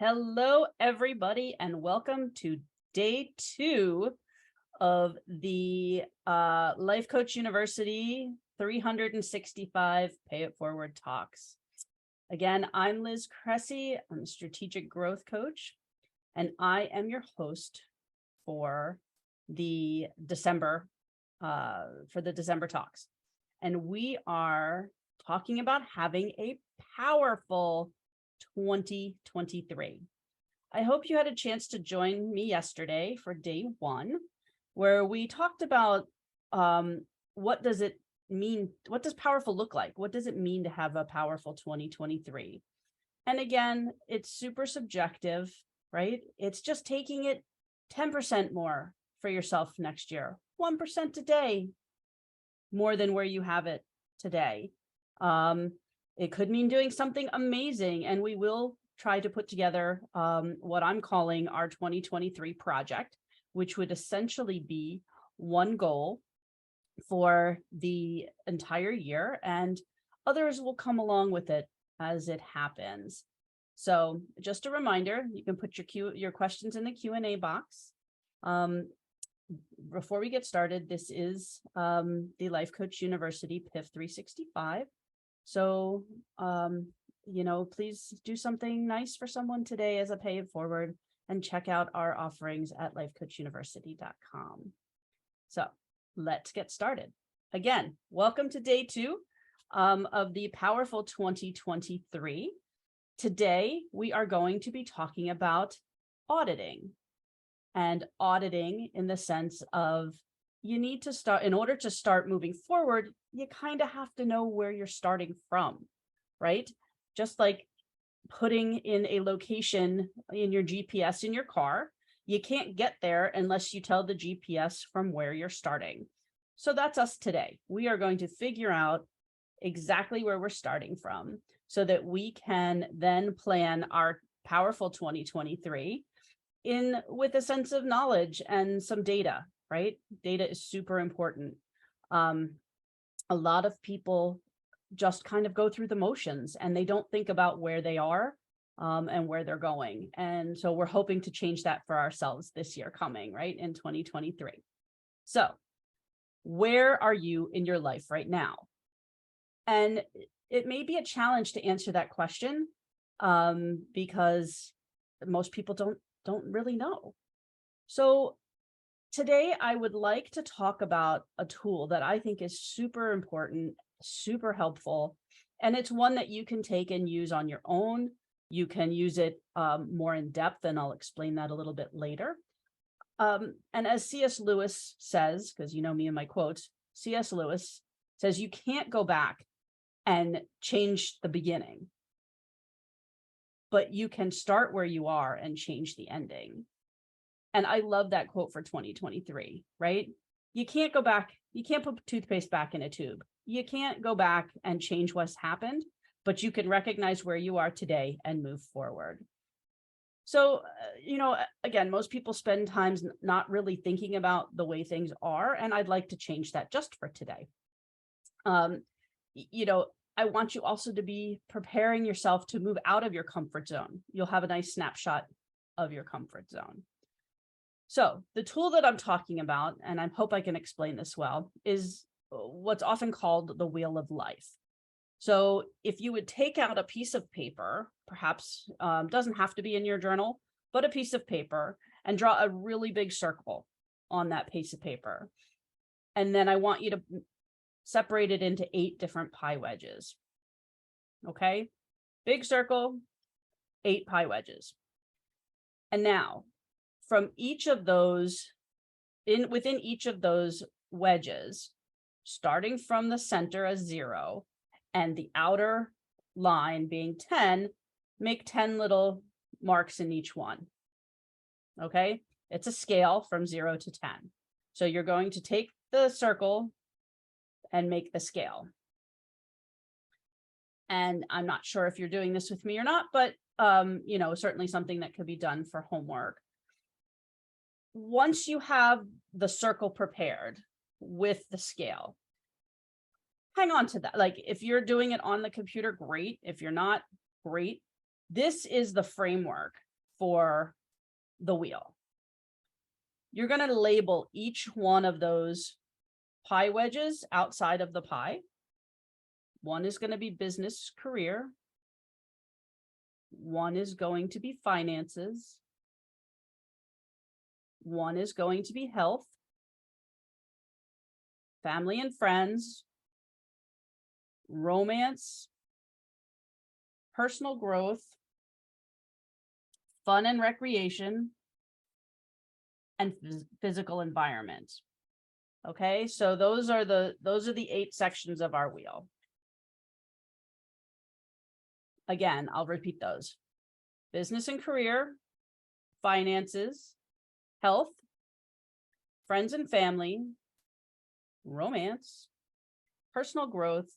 Hello, everybody, and welcome to day 2 of the Life Coach University 365 Pay It Forward talks. Again, I'm Liz Cresci. I'm a strategic growth coach, and I am your host for the December talks. And we are talking about having a powerful 2023. I hope you had a chance to join me yesterday for day 1, where we talked about what does it mean? What does powerful look like? What does it mean to have a powerful 2023? And again, it's super subjective, right? It's just taking it 10% more for yourself next year, 1% a day more than where you have it today. It could mean doing something amazing, and we will try to put together what I'm calling our 2023 project, which would essentially be one goal for the entire year, and others will come along with it as it happens. So just a reminder, you can put your questions in the Q&A box. Before we get started, this is the Life Coach University PIF 365. So, please do something nice for someone today as a pay it forward, and check out our offerings at lifecoachuniversity.com. So let's get started. Again, welcome to day 2 of the Powerful 2023. Today, we are going to be talking about auditing, and auditing in the sense of you need to start, in order to start moving forward, you kind of have to know where you're starting from, right? Just like putting in a location in your GPS in your car, you can't get there unless you tell the GPS from where you're starting. So that's us today. We are going to figure out exactly where we're starting from so that we can then plan our powerful 2023 with a sense of knowledge and some data, right? Data is super important. A lot of people just kind of go through the motions and they don't think about where they are and where they're going. And so we're hoping to change that for ourselves this year coming, right, in 2023. So where are you in your life right now? And it may be a challenge to answer that question because most people don't really know. So today, I would like to talk about a tool that I think is super important, super helpful, and it's one that you can take and use on your own. You can use it more in depth, and I'll explain that a little bit later. And as C.S. Lewis says, because you know me and my quotes, C.S. Lewis says you can't go back and change the beginning, but you can start where you are and change the ending. And I love that quote for 2023, right? You can't go back. You can't put toothpaste back in a tube. You can't go back and change what's happened, but you can recognize where you are today and move forward. So, again, most people spend time not really thinking about the way things are, and I'd like to change that just for today. I want you also to be preparing yourself to move out of your comfort zone. You'll have a nice snapshot of your comfort zone. So the tool that I'm talking about, and I hope I can explain this well, is what's often called the wheel of life. So if you would take out a piece of paper, perhaps doesn't have to be in your journal, but a piece of paper, and draw a really big circle on that piece of paper. And then I want you to separate it into 8 different pie wedges. Okay? Big circle, 8 pie wedges. And now, from each of those, within each of those wedges, starting from the center as 0 and the outer line being 10, make 10 little marks in each one. Okay? It's a scale from 0 to 10. So you're going to take the circle and make the scale. And I'm not sure if you're doing this with me or not, but certainly something that could be done for homework. Once you have the circle prepared with the scale, hang on to that. Like if you're doing it on the computer, great. If you're not, great. This is the framework for the wheel. You're going to label each one of those pie wedges outside of the pie. One is going to be business career. One is going to be finances. One is going to be health, family and friends, romance, personal growth, fun and recreation, and physical environment. Okay, so those are the 8 sections of our wheel. Again, I'll repeat those. Business and career, finances, health, friends and family, romance, personal growth,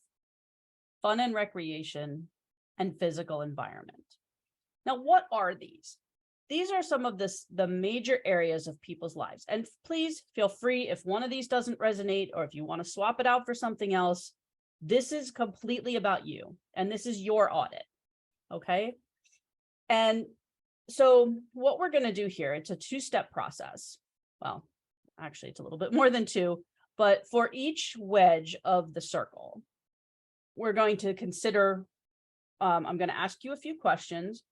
fun and recreation, and physical environment. Now, what are these? These are some of the major areas of people's lives. And please feel free, if one of these doesn't resonate or if you want to swap it out for something else, this is completely about you. And this is your audit. Okay. And so what we're going to do here, it's a 2-step process. Well, actually, it's a little bit more than 2, but for each wedge of the circle, we're going to consider, I'm going to ask you a few questions.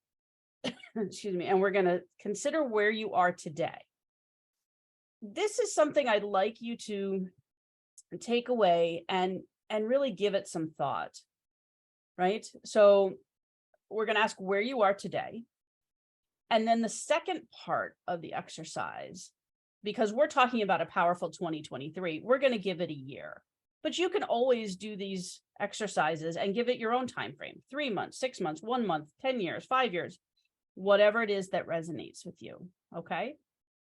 Excuse me, and we're going to consider where you are today. This is something I'd like you to take away and really give it some thought, right? So we're going to ask where you are today. And then the second part of the exercise, because we're talking about a powerful 2023, we're going to give it a year. But you can always do these exercises and give it your own time frame, 3 months, 6 months, 1 month, 10 years, 5 years. Whatever it is that resonates with you, okay?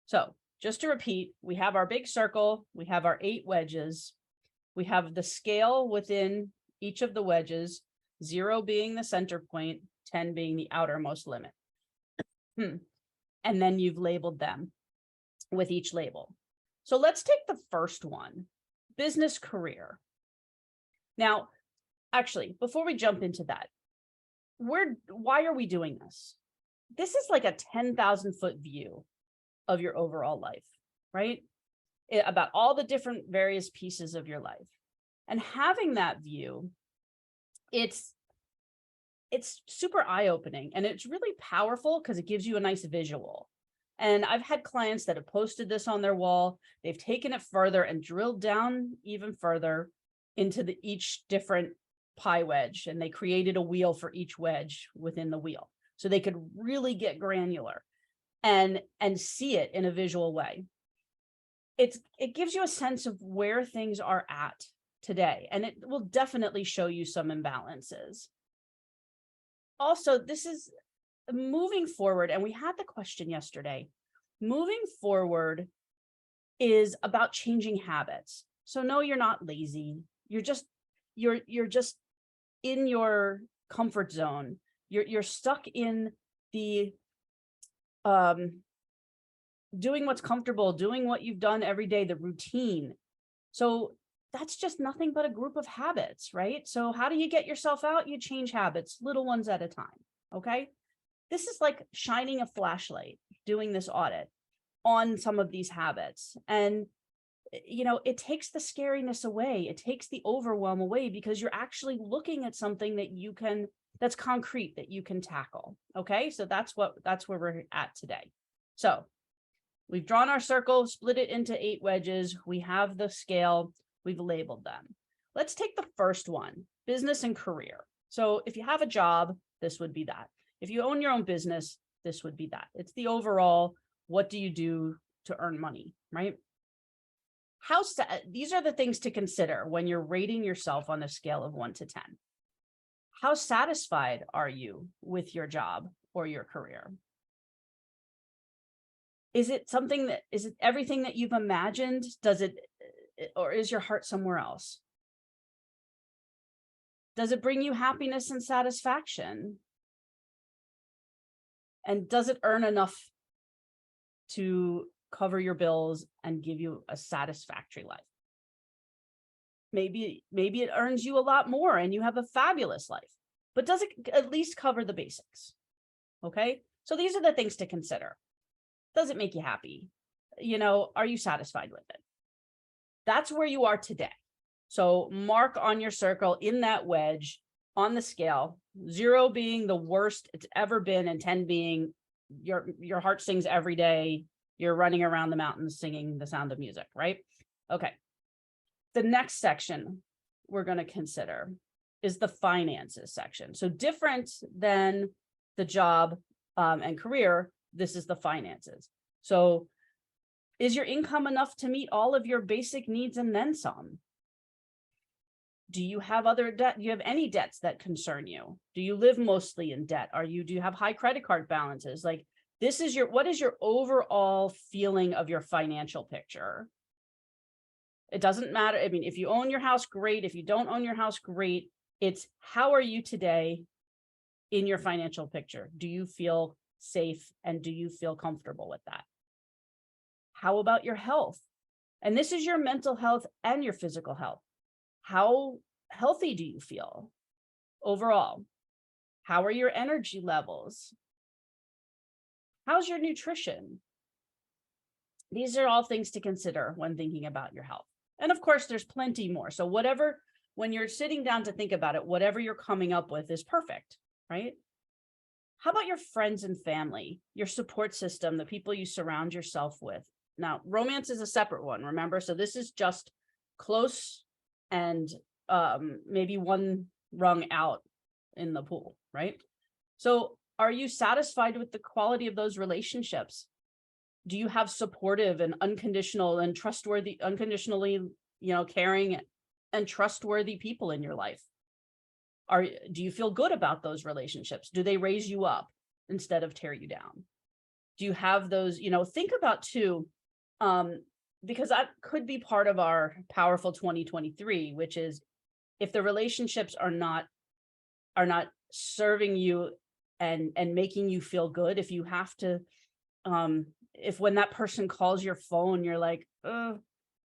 So just to repeat, we have our big circle, we have our 8 wedges, we have the scale within each of the wedges, 0 being the center point, 10 being the outermost limit. And then you've labeled them with each label. So let's take the first one, business career. Now, actually, before we jump into that, why are we doing this? This is like a 10,000-foot view of your overall life, right? About all the different various pieces of your life. And having that view, it's super eye-opening and it's really powerful because it gives you a nice visual. And I've had clients that have posted this on their wall. They've taken it further and drilled down even further into each different pie wedge, and they created a wheel for each wedge within the wheel. So they could really get granular and see it in a visual way. It gives you a sense of where things are at today, and it will definitely show you some imbalances. Also, this is moving forward, and we had the question yesterday. Moving forward is about changing habits. So no, you're not lazy. You're just in your comfort zone. You're stuck in the doing what's comfortable, doing what you've done every day, the routine. So that's just nothing but a group of habits, right? So how do you get yourself out? You change habits, little ones at a time, okay? This is like shining a flashlight, doing this audit on some of these habits. And, it takes the scariness away. It takes the overwhelm away because you're actually looking at something that's concrete that you can tackle. Okay. So that's where we're at today. So we've drawn our circle, split it into 8 wedges. We have the scale, we've labeled them. Let's take the first one, business and career. So if you have a job, this would be that. If you own your own business, this would be that. It's the overall, what do you do to earn money, right? These are the things to consider when you're rating yourself on a scale of 1 to 10. How satisfied are you with your job or your career? Is it everything that you've imagined? Or is your heart somewhere else? Does it bring you happiness and satisfaction? And does it earn enough to cover your bills and give you a satisfactory life? Maybe it earns you a lot more and you have a fabulous life, but does it at least cover the basics? Okay. So these are the things to consider. Does it make you happy? Are you satisfied with it? That's where you are today. So mark on your circle in that wedge on the scale, 0 being the worst it's ever been, and 10 being your heart sings every day. You're running around the mountains singing The Sound of Music, right? Okay. The next section we're going to consider is the finances section. So different than the job and career, this is the finances. So is your income enough to meet all of your basic needs and then some? Do you have other debt? Do you have any debts that concern you? Do you live mostly in debt? Do you have high credit card balances? Like, what is your overall feeling of your financial picture? It doesn't matter. I mean, if you own your house, great. If you don't own your house, great. It's how are you today in your financial picture? Do you feel safe and do you feel comfortable with that? How about your health? And this is your mental health and your physical health. How healthy do you feel overall? How are your energy levels? How's your nutrition? These are all things to consider when thinking about your health. And of course, there's plenty more. So when you're sitting down to think about it, whatever you're coming up with is perfect, right? How about your friends and family, your support system, the people you surround yourself with? Now, romance is a separate one, remember? So this is just close and maybe one rung out in the pool, right? So are you satisfied with the quality of those relationships? Do you have supportive and unconditional and trustworthy, unconditionally, caring and trustworthy people in your life? Do you feel good about those relationships? Do they raise you up instead of tear you down? Do you have those, think about too, because that could be part of our powerful 2023, which is if the relationships are not serving you and making you feel good, if you have to, if when that person calls your phone, you're like,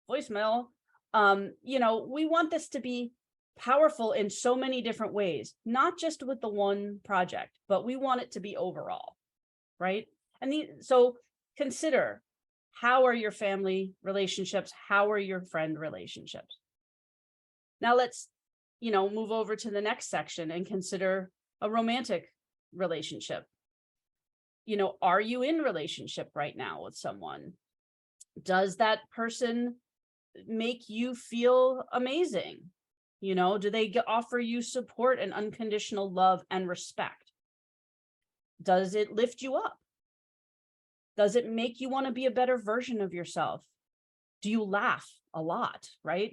voicemail, we want this to be powerful in so many different ways, not just with the one project, but we want it to be overall, right? So consider, how are your family relationships? How are your friend relationships? Now let's, move over to the next section and consider a romantic relationship. Are you in relationship right now with someone? Does that person make you feel amazing? Do they offer you support and unconditional love and respect? Does it lift you up? Does it make you want to be a better version of yourself? Do you laugh a lot, right?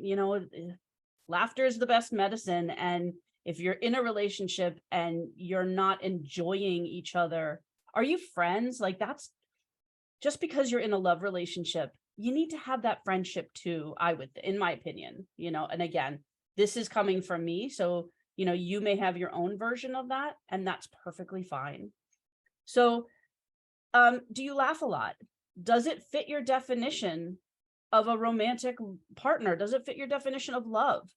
Laughter is the best medicine. And if you're in a relationship and you're not enjoying each other, are you friends? Like, that's just because you're in a love relationship, you need to have that friendship too, in my opinion, and again, this is coming from me. So, you may have your own version of that, and that's perfectly fine. So, do you laugh a lot? Does it fit your definition of a romantic partner? Does it fit your definition of love?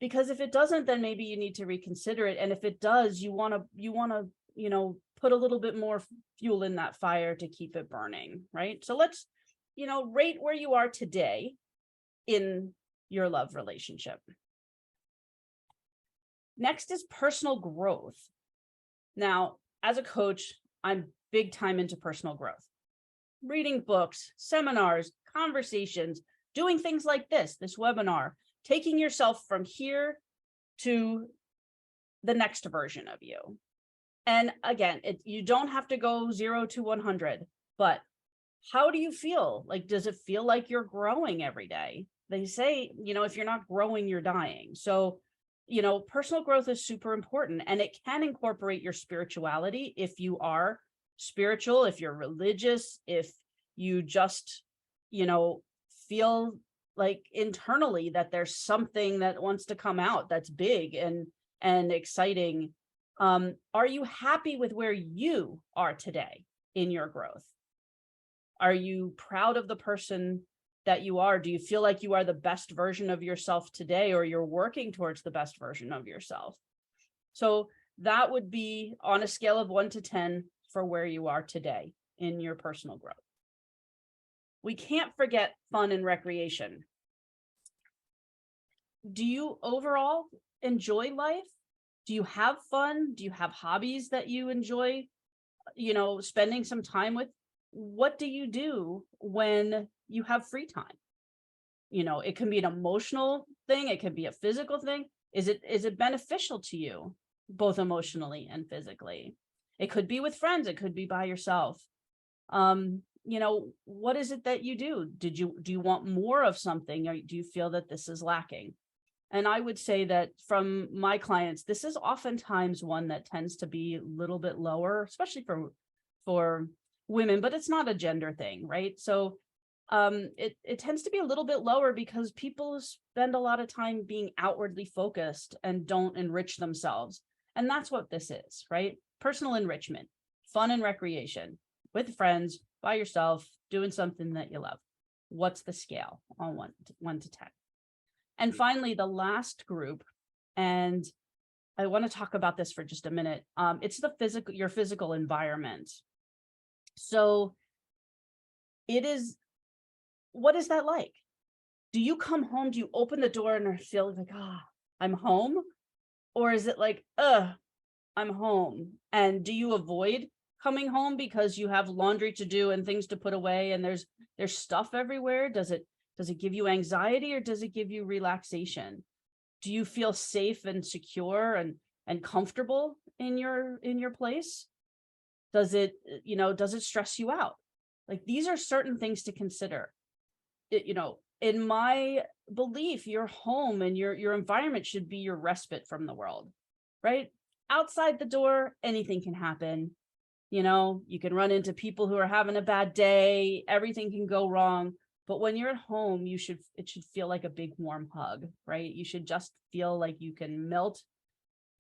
Because if it doesn't, then maybe you need to reconsider it. And if it does, you want to, put a little bit more fuel in that fire to keep it burning, right? So let's, rate where you are today in your love relationship. Next is personal growth. Now, as a coach, I'm big time into personal growth. Reading books, seminars, conversations, doing things like this webinar, taking yourself from here to the next version of you. And again, you don't have to go 0 to 100, but how do you feel? Like, does it feel like you're growing every day? They say, if you're not growing, you're dying. So, personal growth is super important, and it can incorporate your spirituality if you are spiritual, if you're religious, if you just, feel like internally that there's something that wants to come out that's big and exciting. Are you happy with where you are today in your growth? Are you proud of the person that you are? Do you feel like you are the best version of yourself today, or you're working towards the best version of yourself? So that would be on a scale of 1 to 10, for where you are today in your personal growth. We can't forget fun and recreation. Do you overall enjoy life? Do you have fun? Do you have hobbies that you enjoy, spending some time with? What do you do when you have free time? It can be an emotional thing. It can be a physical thing. Is it beneficial to you, both emotionally and physically? It could be with friends. It could be by yourself. What is it that you do? Do you want more of something, or do you feel that this is lacking? And I would say that from my clients, this is oftentimes one that tends to be a little bit lower, especially for women, but it's not a gender thing, right? So it tends to be a little bit lower because people spend a lot of time being outwardly focused and don't enrich themselves. And that's what this is, right? Personal enrichment, fun and recreation with friends, by yourself, doing something that you love. What's the scale on 1 to 10? And finally, the last group, and I want to talk about this for just a minute. It's your physical environment. So what is that like? Do you come home? Do you open the door and feel like, I'm home? Or is it like, I'm home? And do you avoid coming home because you have laundry to do and things to put away and there's stuff everywhere? Does it give you anxiety, or does it give you relaxation? Do you feel safe and secure and comfortable in your place? Does it stress you out? Like, these are certain things to consider. In my belief, your home and your environment should be your respite from the world, right? Outside the door, anything can happen. You can run into people who are having a bad day. Everything can go wrong. But when you're at home, it should feel like a big warm hug, right? You should just feel like you can melt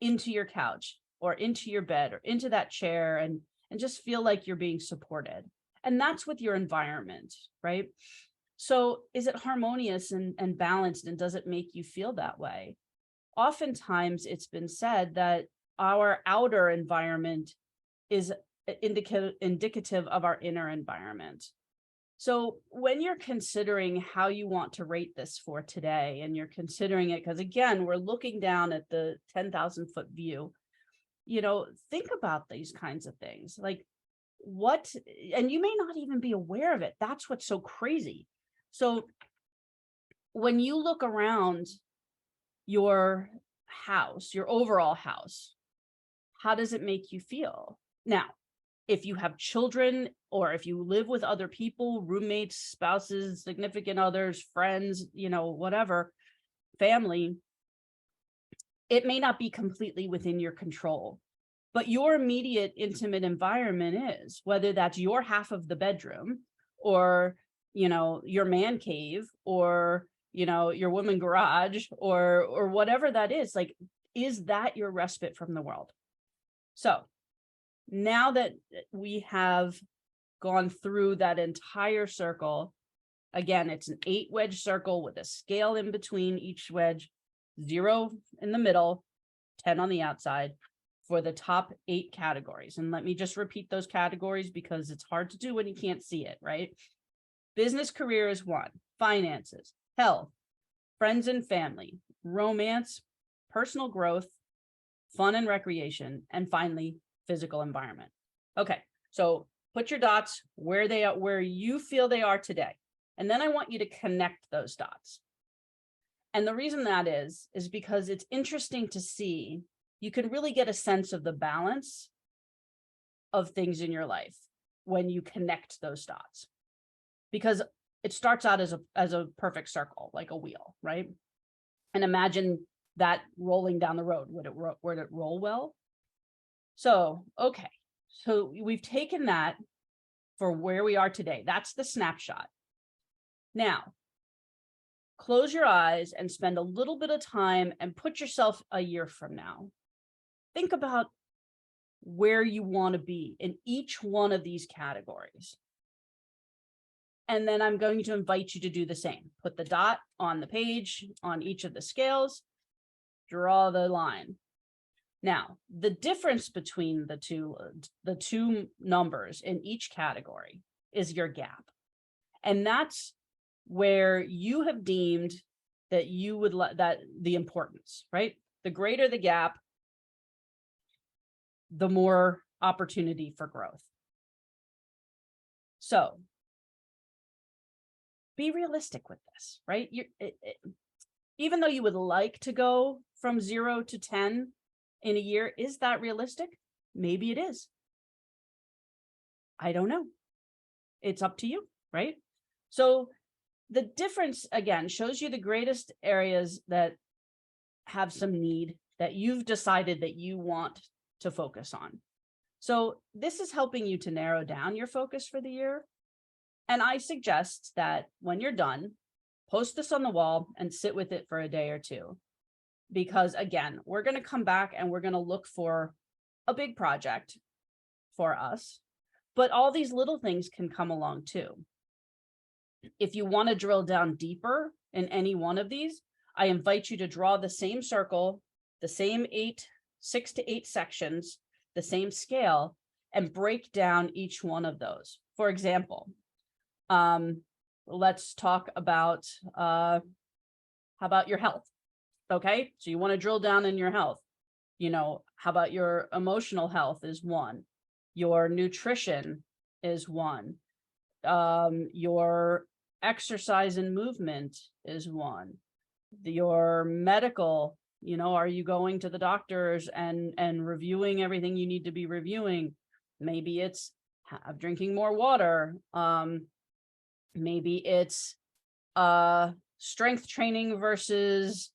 into your couch or into your bed or into that chair and just feel like you're being supported. And that's with your environment, right? So is it harmonious and balanced, and does it make you feel that way? Oftentimes it's been said that our outer environment is indicative of our inner environment. So when you're considering how you want to rate this for today, and you're considering it, because again, we're looking down at the 10,000-foot view, think about these kinds of things. Like and you may not even be aware of it. That's what's so crazy. So when you look around your house, your overall house, how does it make you feel? Now, if you have children, or if you live with other people, roommates, spouses, significant others, friends, whatever, family, it may not be completely within your control, but your immediate intimate environment is, whether that's your half of the bedroom, or, your man cave, or, your woman garage, or whatever that is. Like, is that your respite from the world? So now that we have gone through that entire circle, again, it's an 8-wedge circle with a scale in between each wedge, 0 in the middle, 10 on the outside, for the top 8 categories. And let me just repeat those categories because it's hard to do when you can't see it, right? Business career is 1, finances, health, friends and family, romance, personal growth, fun and recreation, and finally, physical environment. Okay, so put your dots where they are, where you feel they are today. And then I want you to connect those dots. And the reason that is because it's interesting to see, you can really get a sense of the balance of things in your life when you connect those dots. Because it starts out as a perfect circle, like a wheel, right? And imagine that rolling down the road. Would it roll well? So, okay. So we've taken that for where we are today. That's the snapshot. Now, close your eyes and spend a little bit of time and put yourself a year from now. Think about where you want to be in each one of these categories. And then I'm going to invite you to do the same. Put the dot on the page on each of the scales, draw the line. Now, the difference between the two numbers in each category is your gap. And that's where you have deemed that you would that the importance, right? The greater the gap, the more opportunity for growth. So be realistic with this, right? Even though you would like to go from 0 to 10 in a year, is that realistic? Maybe it is. I don't know. It's up to you, right? So the difference, again, shows you the greatest areas that have some need that you've decided that you want to focus on. So this is helping you to narrow down your focus for the year. And I suggest that when you're done, post this on the wall and sit with it for a day or two. Because again, we're going to come back and we're going to look for a big project for us, but all these little things can come along too. If you want to drill down deeper in any one of these, I invite you to draw the same circle, the same 6 to 8 sections, the same scale, and break down each one of those. For example, let's talk about, how about your health? Okay, so you want to drill down in your health. How about your emotional health is 1. Your nutrition is 1. Your exercise and movement is 1. Your medical, are you going to the doctors and reviewing everything you need to be reviewing? Maybe it's drinking more water. Maybe it's strength training versus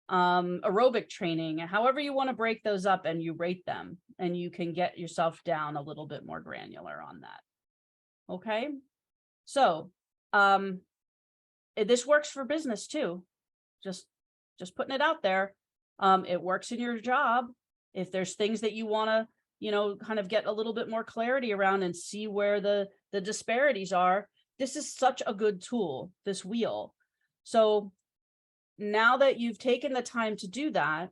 aerobic training. However you want to break those up, and you rate them, and you can get yourself down a little bit more granular on that. Okay, so this works for business too. Just putting it out there. It works in your job. If there's things that you want to, kind of get a little bit more clarity around and see where the disparities are, this is such a good tool, this wheel. So now that you've taken the time to do that,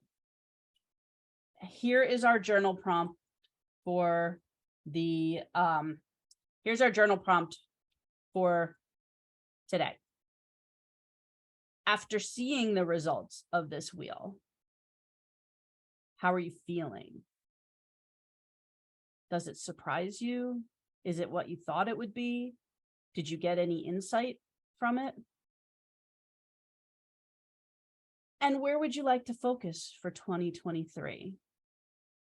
here is our journal prompt for here's our journal prompt for today. After seeing the results of this wheel, how are you feeling? Does it surprise you? Is it what you thought it would be? Did you get any insight from it? And where would you like to focus for 2023?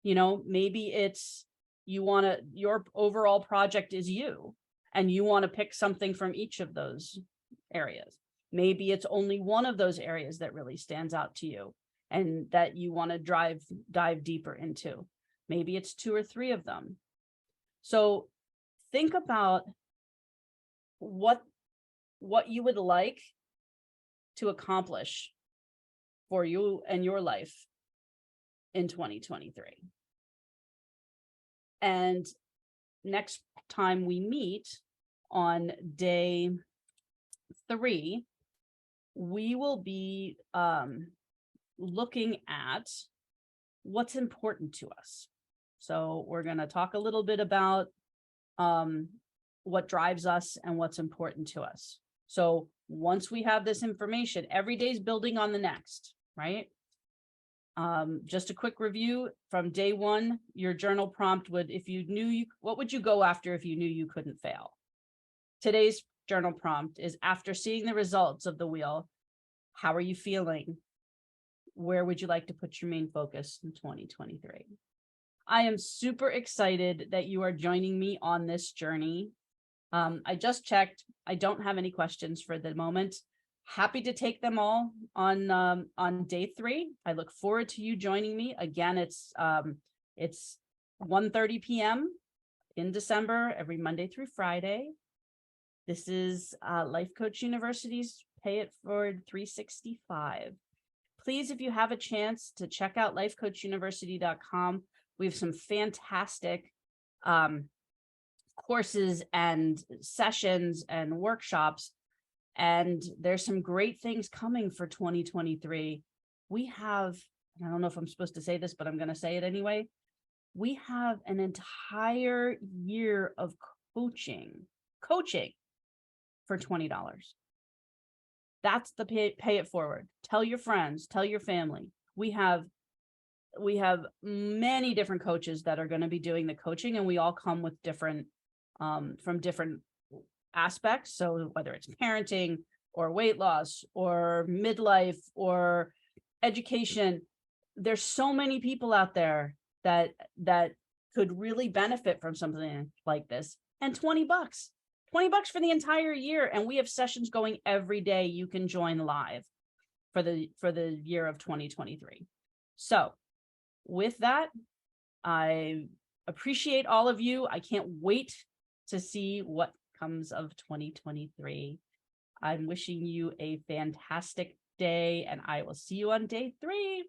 Maybe it's your overall project is you, and you want to pick something from each of those areas. Maybe it's only one of those areas that really stands out to you and that you want to dive deeper into. Maybe it's 2 or 3 of them. So think about what you would like to accomplish for you and your life in 2023. And next time we meet on day 3, we will be looking at what's important to us. So we're going to talk a little bit about what drives us and what's important to us. So once we have this information, every day is building on the next, right? Just a quick review from day 1, your journal prompt would, if you knew what would you go after if you knew you couldn't fail? Today's journal prompt is, after seeing the results of the wheel, how are you feeling? Where would you like to put your main focus in 2023? I am super excited that you are joining me on this journey. I just checked. I don't have any questions for the moment. Happy to take them all on day 3. I look forward to you joining me. Again, it's 1:30 p.m. in December, every Monday through Friday. This is Life Coach University's Pay It Forward 365. Please, if you have a chance to check out lifecoachuniversity.com, we have some fantastic courses and sessions and workshops, and there's some great things coming for 2023. We have I don't know if I'm supposed to say this, but I'm going to say it anyway. We have an entire year of coaching for $20. That's the pay it forward. Tell your friends, tell your family. We have many different coaches that are going to be doing the coaching, and we all come with different from different aspects. So whether it's parenting or weight loss or midlife or education, there's so many people out there that could really benefit from something like this. And $20 for the entire year, and we have sessions going every day. You can join live for the year of 2023. So with that, I appreciate all of you. I can't wait to see what comes of 2023. I'm wishing you a fantastic day, and I will see you on day 3.